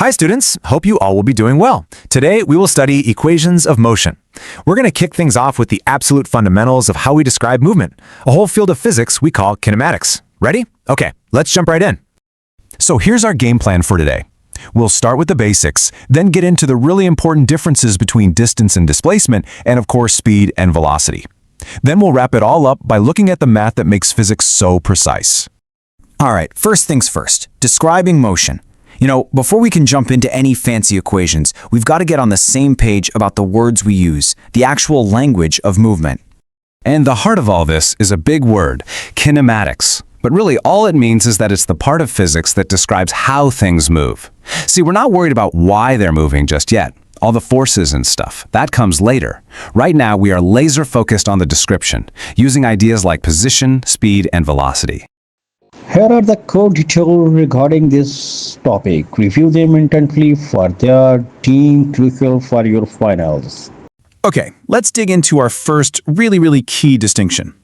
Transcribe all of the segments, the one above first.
Hi students, hope you all will be doing well. Today we will study equations of motion. We're going to kick things off with the absolute fundamentals of how we describe movement, a whole field of physics we call kinematics. Ready? Okay, let's jump right in. So here's our game plan for today. We'll start with the basics, then get into the really important differences between distance and displacement, and of course speed and velocity. Then we'll wrap it all up by looking at the math that makes physics so precise. All right, first things first, describing motion. Before we can jump into any fancy equations, we've got to get on the same page about the words we use, the actual language of movement. And the heart of all this is a big word, kinematics. But really, all it means is that it's the part of physics that describes how things move. See, we're not worried about why they're moving just yet. All the forces and stuff, that comes later. Right now, we are laser focused on the description, using ideas like position, speed, and velocity. Here are the core details regarding this topic. Review them intently for their being crucial for your finals. Okay, let's dig into our first really key distinction.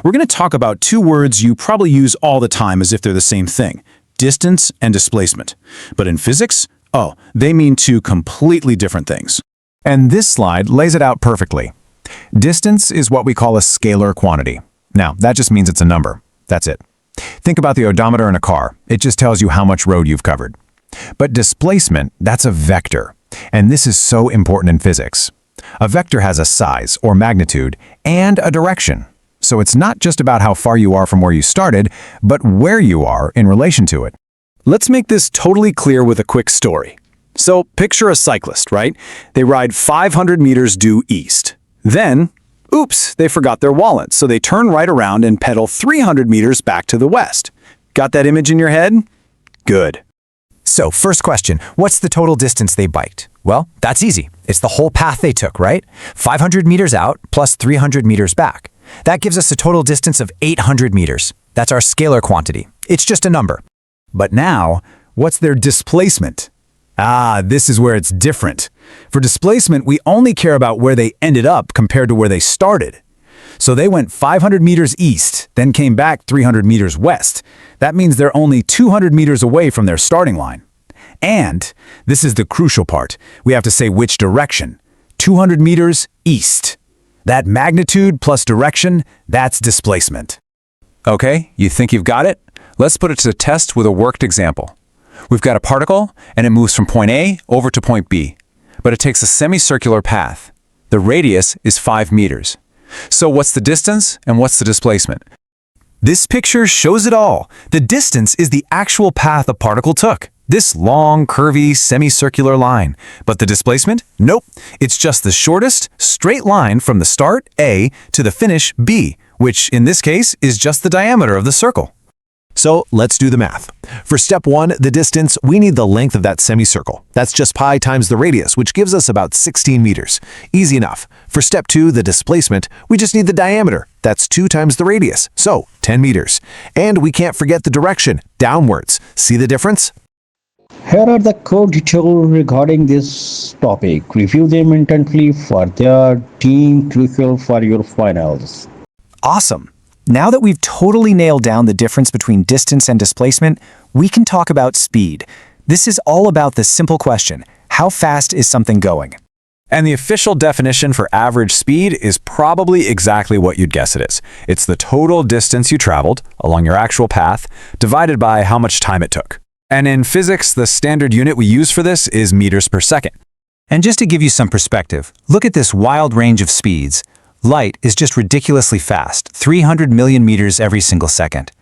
We're going to talk about two words you probably use all the time as if they're the same thing, distance and displacement. But in physics, they mean two completely different things. And this slide lays it out perfectly. Distance is what we call a scalar quantity. Now, that just means it's a number. That's it. Think about the odometer in a car. It just tells you how much road you've covered. But displacement, that's a vector. And this is so important in physics. A vector has a size, or magnitude, and a direction. So it's not just about how far you are from where you started, but where you are in relation to it. Let's make this totally clear with a quick story. So picture a cyclist, right? They ride 500 meters due east. Then, oops, they forgot their wallet, so they turn right around and pedal 300 meters back to the west. Got that image in your head? Good. So, first question, what's the total distance they biked? Well, that's easy. It's the whole path they took, right? 500 meters out plus 300 meters back. That gives us a total distance of 800 meters. That's our scalar quantity. It's just a number. But now, what's their displacement? This is where it's different. For displacement, we only care about where they ended up compared to where they started. So they went 500 meters east, then came back 300 meters west. That means they're only 200 meters away from their starting line. And, this is the crucial part, we have to say which direction. 200 meters east. That magnitude plus direction, that's displacement. Okay, you think you've got it? Let's put it to the test with a worked example. We've got a particle, and it moves from point A over to point B. But it takes a semicircular path. The radius is 5 meters. So what's the distance and what's the displacement? This picture shows it all. The distance is the actual path a particle took. This long, curvy, semicircular line. But the displacement? Nope. It's just the shortest, straight line from the start, A, to the finish, B, which in this case is just the diameter of the circle. So let's do the math. For step 1, the distance, we need the length of that semicircle. That's just pi times the radius, which gives us about 16 meters. Easy enough. For step 2, the displacement, we just need the diameter. That's 2 times the radius, so 10 meters. And we can't forget the direction, downwards. See the difference? Here are the core details regarding this topic. Review them intently for their being crucial for your finals. Awesome. Now that we've totally nailed down the difference between distance and displacement, we can talk about speed. This is all about the simple question, how fast is something going? And the official definition for average speed is probably exactly what you'd guess it is. It's the total distance you traveled along your actual path divided by how much time it took. And in physics, the standard unit we use for this is meters per second. And just to give you some perspective, look at this wild range of speeds. Light is just ridiculously fast, 300 million meters every single second.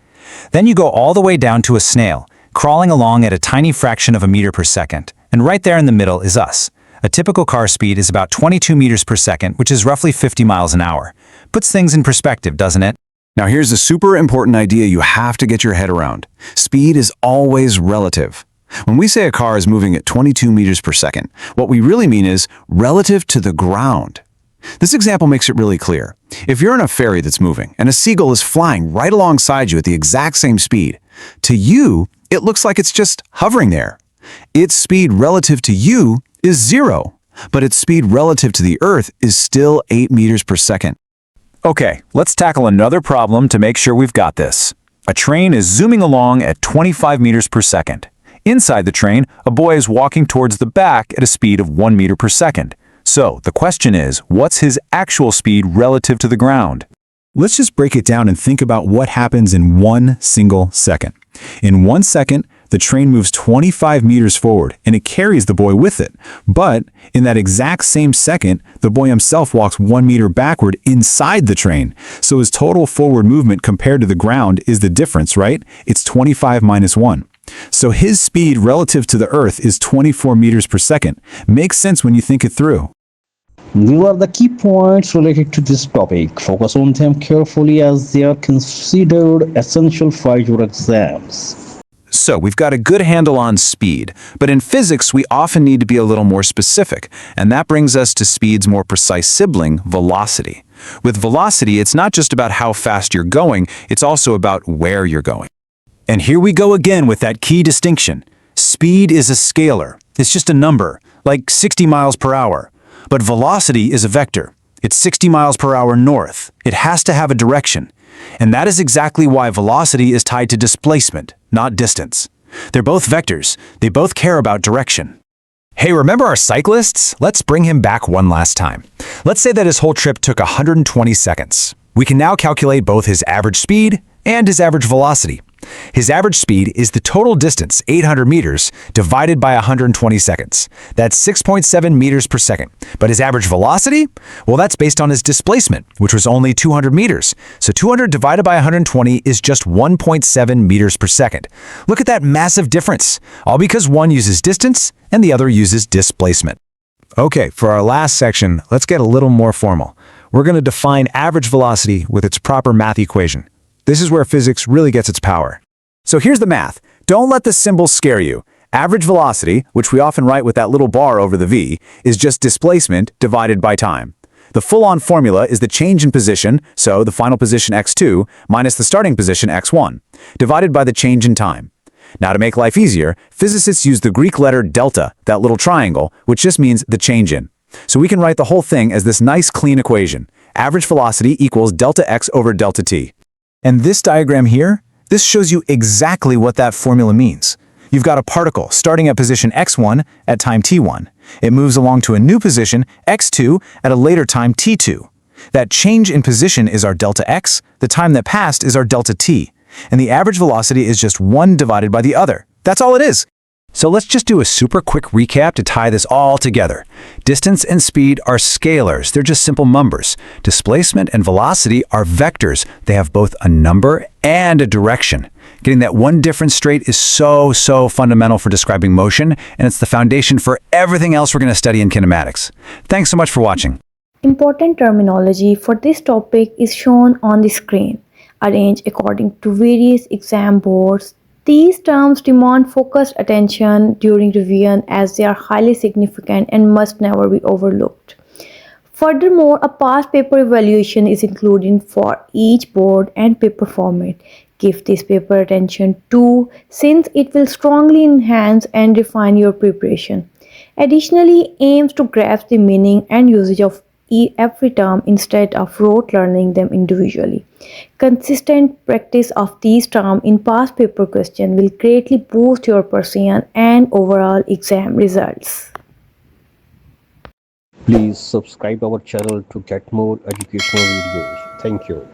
Then you go all the way down to a snail, crawling along at a tiny fraction of a meter per second. And right there in the middle is us. A typical car speed is about 22 meters per second, which is roughly 50 miles an hour. Puts things in perspective, doesn't it? Now here's a super important idea you have to get your head around. Speed is always relative. When we say a car is moving at 22 meters per second, what we really mean is relative to the ground. This example makes it really clear. If you're in a ferry that's moving and a seagull is flying right alongside you at the exact same speed, to you, it looks like it's just hovering there. Its speed relative to you is 0, but its speed relative to the Earth is still 8 meters per second. Okay, let's tackle another problem to make sure we've got this. A train is zooming along at 25 meters per second. Inside the train, a boy is walking towards the back at a speed of 1 meter per second. So, the question is, what's his actual speed relative to the ground? Let's just break it down and think about what happens in 1 single second. In 1 second, the train moves 25 meters forward and it carries the boy with it. But in that exact same second, the boy himself walks 1 meter backward inside the train. So his total forward movement compared to the ground is the difference, right? It's 25 minus 1. So his speed relative to the Earth is 24 meters per second. Makes sense when you think it through. These are the key points related to this topic. Focus on them carefully as they are considered essential for your exams. So, we've got a good handle on speed, but in physics we often need to be a little more specific, and that brings us to speed's more precise sibling, velocity. With velocity, it's not just about how fast you're going, it's also about where you're going. And here we go again with that key distinction. Speed is a scalar. It's just a number, like 60 miles per hour. But velocity is a vector. It's 60 miles per hour north. It has to have a direction. And that is exactly why velocity is tied to displacement, not distance. They're both vectors. They both care about direction. Hey, remember our cyclists? Let's bring him back one last time. Let's say that his whole trip took 120 seconds. We can now calculate both his average speed and his average velocity. His average speed is the total distance, 800 meters, divided by 120 seconds. That's 6.7 meters per second. But his average velocity? Well, that's based on his displacement, which was only 200 meters. So 200 divided by 120 is just 1.7 meters per second. Look at that massive difference, all because one uses distance and the other uses displacement. Okay, for our last section, let's get a little more formal. We're going to define average velocity with its proper math equation. This is where physics really gets its power. So here's the math. Don't let the symbols scare you. Average velocity, which we often write with that little bar over the v, is just displacement divided by time. The full-on formula is the change in position, so the final position x2 minus the starting position x1, divided by the change in time. Now to make life easier, physicists use the Greek letter delta, that little triangle, which just means the change in. So we can write the whole thing as this nice clean equation. Average velocity equals delta x over delta t. And this diagram here, this shows you exactly what that formula means. You've got a particle starting at position x1 at time t1. It moves along to a new position, x2, at a later time t2. That change in position is our delta x, the time that passed is our delta t, and the average velocity is just one divided by the other. That's all it is. So let's just do a super quick recap to tie this all together. Distance and speed are scalars. They're just simple numbers. Displacement and velocity are vectors. They have both a number and a direction. Getting that one difference straight is so fundamental for describing motion, and it's the foundation for everything else we're going to study in kinematics. Thanks so much for watching. Important terminology for this topic is shown on the screen, arranged according to various exam boards. These terms demand focused attention during revision as they are highly significant and must never be overlooked. Furthermore, a past paper evaluation is included for each board and paper format. Give this paper attention too, since it will strongly enhance and refine your preparation. Additionally, aims to grasp the meaning and usage of every term instead of rote learning them individually. Consistent practice of these terms in past paper questions will greatly boost your precision and overall exam results. Please subscribe our channel to get more educational videos. Thank you.